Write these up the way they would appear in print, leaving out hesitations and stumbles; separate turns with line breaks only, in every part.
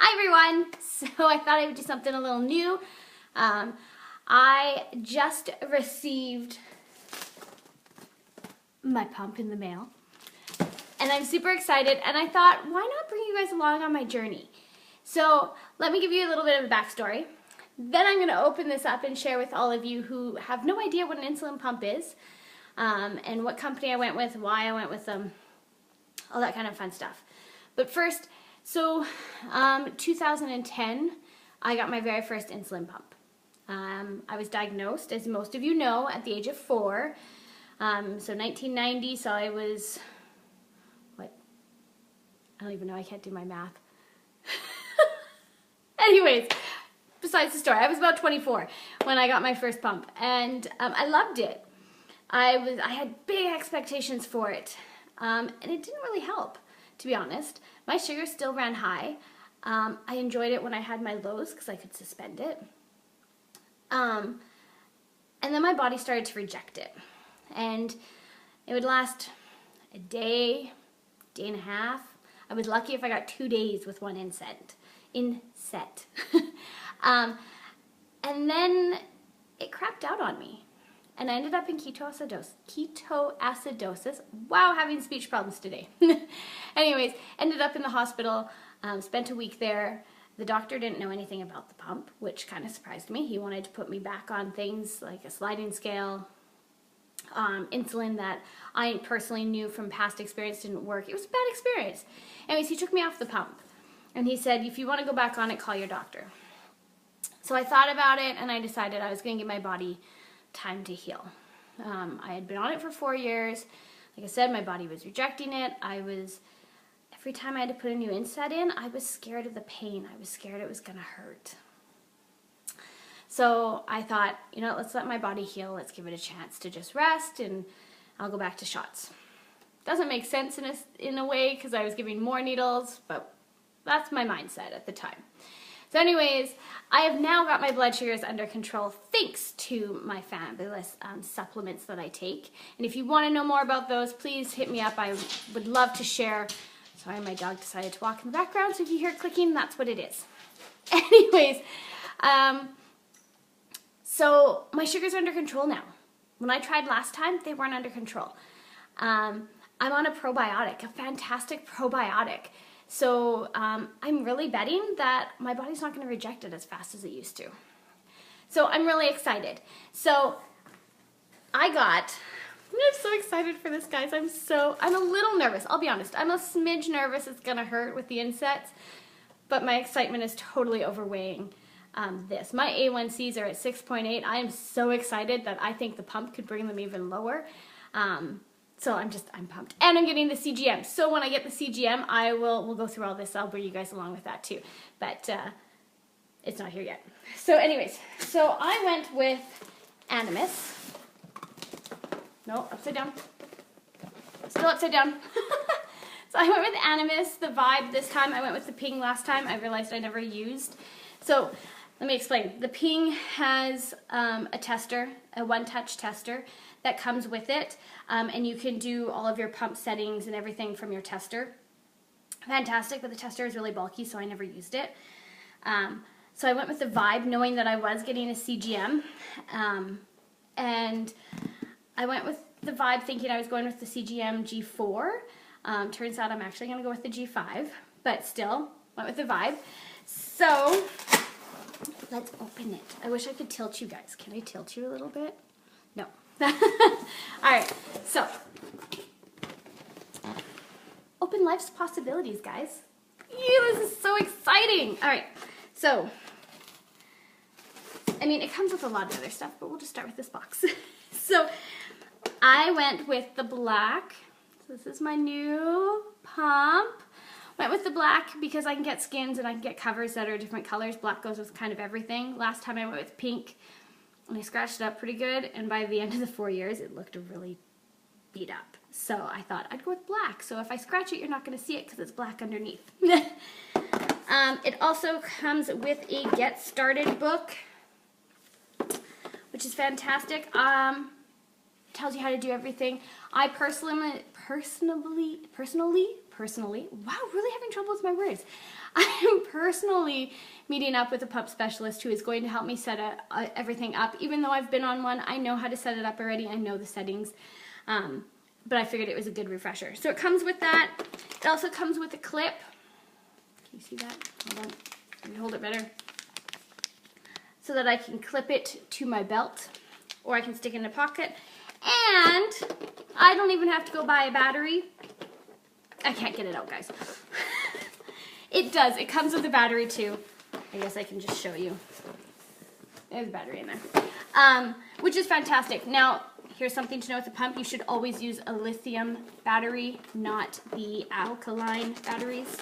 Hi everyone! So I thought I would do something a little new. I just received my pump in the mail and I'm super excited, and I thought, why not bring you guys along on my journey? So let me give you a little bit of a backstory. Then I'm going to open this up and share with all of you who have no idea what an insulin pump is, and what company I went with, why I went with them, all that kind of fun stuff. But first, 2010, I got my very first insulin pump. I was diagnosed, as most of you know, at the age of 4. So 1990, so I was, what? I don't even know, I can't do my math. Anyways, besides the story, I was about 24 when I got my first pump, and I loved it. I had big expectations for it, and it didn't really help, to be honest. My sugar still ran high. I enjoyed it when I had my lows because I could suspend it. And then my body started to reject it. And it would last a day, day and a half. I was lucky if I got 2 days with one inset. And then it crapped out on me. And I ended up in ketoacidosis. Wow, having speech problems today. Anyways, ended up in the hospital, spent a week there. The doctor didn't know anything about the pump, which kind of surprised me. He wanted to put me back on things like a sliding scale, insulin that I personally knew from past experience didn't work. It was a bad experience. Anyways, he took me off the pump. And he said, if you want to go back on it, call your doctor. So I thought about it, and I decided I was going to give my body time to heal. I had been on it for 4 years. Like I said, my body was rejecting it. Every time I had to put a new inset in, I was scared of the pain. I was scared it was going to hurt. So I thought, you know, let's let my body heal. Let's give it a chance to just rest, and I'll go back to shots. Doesn't make sense in a way because I was giving more needles, but that's my mindset at the time. So anyways, I have now got my blood sugars under control thanks to my fabulous supplements that I take. And if you want to know more about those, please hit me up. I would love to share. Sorry, my dog decided to walk in the background, so if you hear clicking, that's what it is. Anyways, so my sugars are under control now. When I tried last time, they weren't under control. I'm on a probiotic, a fantastic probiotic. So I'm really betting that my body's not going to reject it as fast as it used to. So I'm really excited. So I'm so excited for this, guys. I'm a little nervous. I'll be honest. I'm a smidge nervous it's going to hurt with the insets, but my excitement is totally overweighing this. My A1Cs are at 6.8. I am so excited that I think the pump could bring them even lower. So I'm pumped. And I'm getting the CGM. So when I get the CGM, we'll go through all this. I'll bring you guys along with that too. But it's not here yet. So anyways, so I went with Animus. No, upside down. Still upside down. So I went with Animus, the Vibe this time. I went with the Ping last time. I realized I never used. So let me explain. The Ping has a tester, a one-touch tester that comes with it, and you can do all of your pump settings and everything from your tester. Fantastic, but the tester is really bulky, so I never used it. So I went with the Vibe, knowing that I was getting a CGM, and I went with the Vibe thinking I was going with the CGM G4. Turns out I'm actually going to go with the G5, but still, went with the Vibe. So let's open it. I wish I could tilt you guys. Can I tilt you a little bit? No. Alright, so open life's possibilities, guys. This is so exciting. Alright, so I mean, it comes with a lot of other stuff, but we'll just start with this box. So I went with the black. So this is my new pump. Went with the black because I can get skins and I can get covers that are different colors. Black goes with kind of everything. Last time I went with pink, and I scratched it up pretty good, and by the end of the 4 years, it looked really beat up. So I thought I'd go with black. So if I scratch it, you're not going to see it because it's black underneath. It also comes with a Get Started book, which is fantastic. Tells you how to do everything. I personally personally, wow, really having trouble with my words. I am personally meeting up with a pump specialist who is going to help me set everything up. Even though I've been on one, I know how to set it up already. I know the settings, but I figured it was a good refresher. So it comes with that. It also comes with a clip. Can you see that? Hold on, let me hold it better. So that I can clip it to my belt, or I can stick it in a pocket. And I don't even have to go buy a battery. I can't get it out, guys. It does. It comes with a battery too. I guess I can just show you. There's a battery in there, which is fantastic. Now, here's something to know with the pump. You should always use a lithium battery, not the alkaline batteries.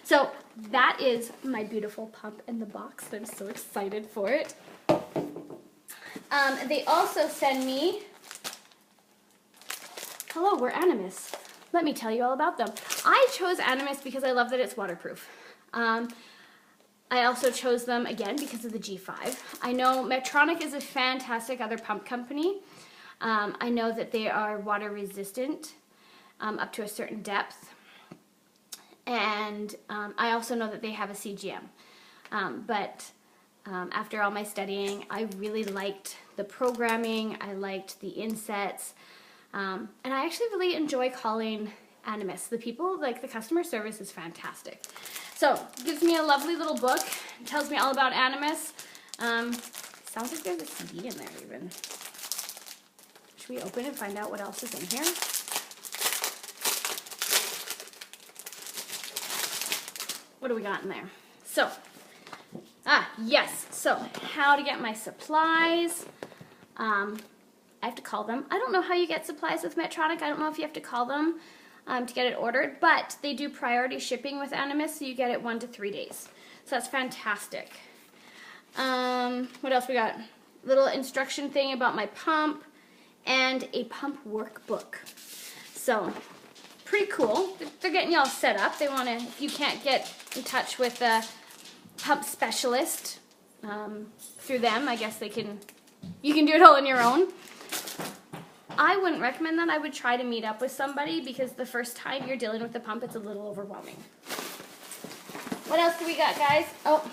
So that is my beautiful pump in the box. I'm so excited for it. They also send me, hello, we're Animas. Let me tell you all about them. I chose Animas because I love that it's waterproof. I also chose them, again, because of the G5. I know Medtronic is a fantastic other pump company. I know that they are water resistant up to a certain depth. And I also know that they have a CGM. But after all my studying, I really liked the programming. I liked the insets. And I actually really enjoy calling Animas. The people, like the customer service is fantastic. So, it gives me a lovely little book. It tells me all about Animas. Sounds like there's a CD in there even. Should we open and find out what else is in here? What do we got in there? So, yes. So, how to get my supplies. I have to call them. I don't know how you get supplies with Medtronic. I don't know if you have to call them to get it ordered, but they do priority shipping with Animas, so you get it 1 to 3 days. So that's fantastic. What else we got? Little instruction thing about my pump and a pump workbook. So pretty cool. They're getting you all set up. They want to, if you can't get in touch with a pump specialist through them, I guess you can do it all on your own. I wouldn't recommend that. I would try to meet up with somebody because the first time you're dealing with the pump, it's a little overwhelming. What else do we got, guys? Oh,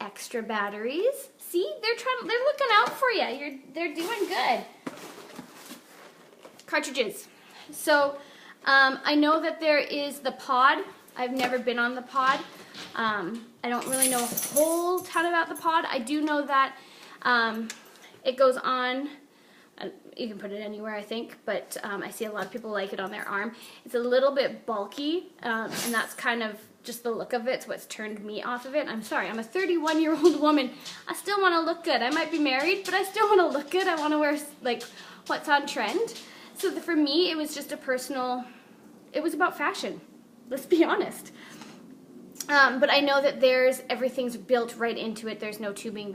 extra batteries. See, they're looking out for you. They're doing good. Cartridges. So, I know that there is the pod. I've never been on the pod. I don't really know a whole ton about the pod. I do know that it goes on. You can put it anywhere, I think, but I see a lot of people like it on their arm. It's a little bit bulky, and that's kind of just the look of it. It's what's turned me off of it. I'm sorry, I'm a 31-year-old woman. I still want to look good. I might be married, but I still want to look good. I want to wear, like, what's on trend. So for me, it was just a personal, it was about fashion. Let's be honest. But I know that everything's built right into it. There's no tubing,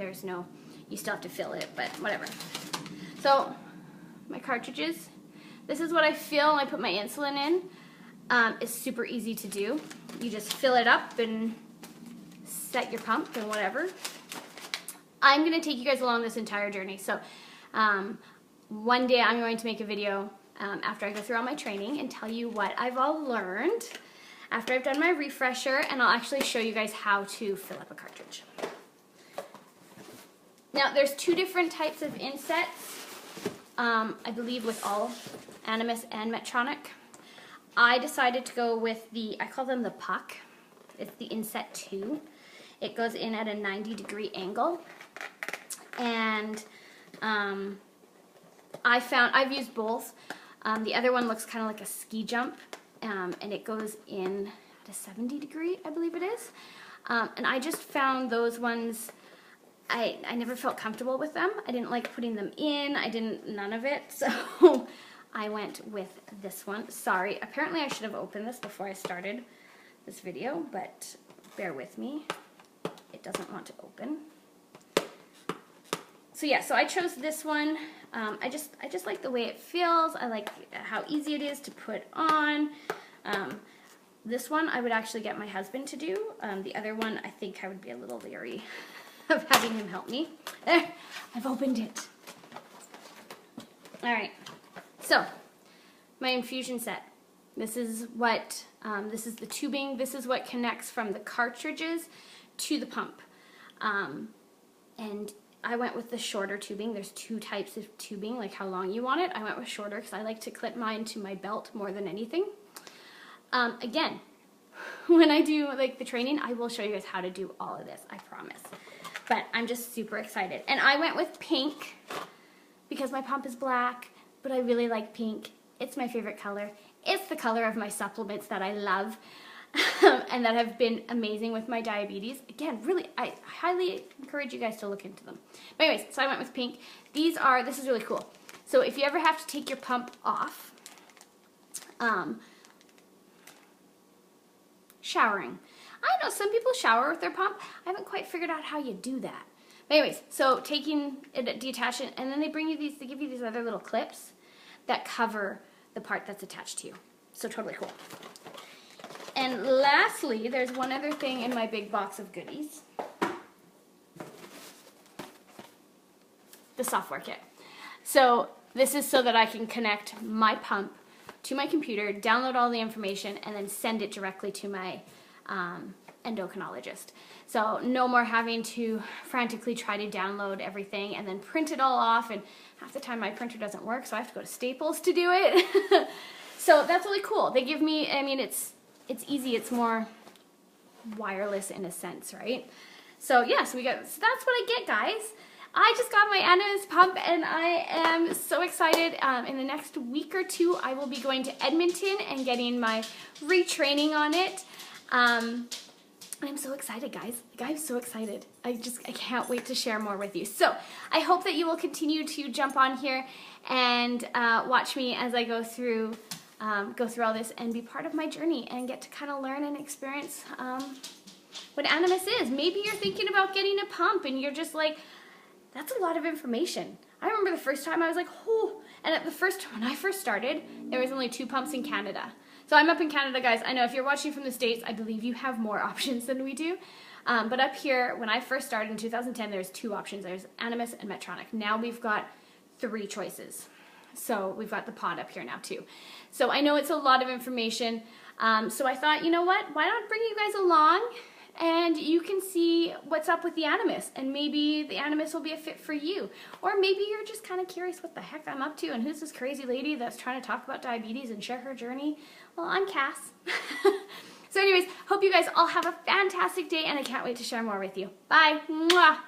you still have to fill it, but whatever. So, my cartridges. This is what I fill when I put my insulin in. It's super easy to do. You just fill it up and set your pump and whatever. I'm going to take you guys along this entire journey. So, one day I'm going to make a video after I go through all my training and tell you what I've all learned after I've done my refresher, and I'll actually show you guys how to fill up a cartridge. Now, there's 2 different types of insets. I believe with all Animas and Medtronic. I decided to go with I call them the puck. It's the inset 2. It goes in at a 90-degree angle. And I've used both. The other one looks kind of like a ski jump, and it goes in at a 70-degree, I believe it is. And I just found those ones, I never felt comfortable with them. I didn't like putting them in. None of it. So I went with this one. Sorry, apparently I should have opened this before I started this video, but bear with me. It doesn't want to open. So yeah, so I chose this one. I just like the way it feels. I like how easy it is to put on. This one I would actually get my husband to do. The other one I think I would be a little leery of having him help me. There, I've opened it. Alright, so my infusion set. This is what, this is the tubing. This is what connects from the cartridges to the pump. And I went with the shorter tubing. There's 2 types of tubing, like how long you want it. I went with shorter because I like to clip mine to my belt more than anything. Again, when I do like the training, I will show you guys how to do all of this, I promise. But I'm just super excited. And I went with pink because my pump is black, but I really like pink. It's my favorite color. It's the color of my supplements that I love and that have been amazing with my diabetes. Again, really, I highly encourage you guys to look into them. But anyways, so I went with pink. This is really cool. So if you ever have to take your pump off, showering. I know some people shower with their pump. I haven't quite figured out how you do that. But anyways, so taking it, detach it, and then they give you these other little clips that cover the part that's attached to you. So totally cool. And lastly, there's one other thing in my big box of goodies. The software kit. So this is so that I can connect my pump to my computer, download all the information, and then send it directly to my endocrinologist. So no more having to frantically try to download everything and then print it all off, and half the time my printer doesn't work, so I have to go to Staples to do it. So that's really cool. They give me, I mean, it's easy, it's more wireless in a sense, right? So yeah, so that's what I get, guys. I just got my Animas pump and I am so excited. In the next week or 2, I will be going to Edmonton and getting my retraining on it. I'm so excited, guys. I'm so excited. I can't wait to share more with you. So I hope that you will continue to jump on here and watch me as I go through all this and be part of my journey and get to kind of learn and experience what Animas is. Maybe you're thinking about getting a pump and you're just like, that's a lot of information. I remember the first time I was like, oh, and when I first started, there was only 2 pumps in Canada. So I'm up in Canada, guys. I know if you're watching from the States, I believe you have more options than we do. But up here, when I first started in 2010, there's 2 options. There's Animas and Medtronic. Now we've got 3 choices. So we've got the pod up here now too. So I know it's a lot of information. So I thought, you know what? Why not bring you guys along and you can see what's up with the Animas, and maybe the Animas will be a fit for you. Or maybe you're just kind of curious what the heck I'm up to and who's this crazy lady that's trying to talk about diabetes and share her journey. Well, I'm Cass. So anyways, hope you guys all have a fantastic day, and I can't wait to share more with you. Bye. Mwah.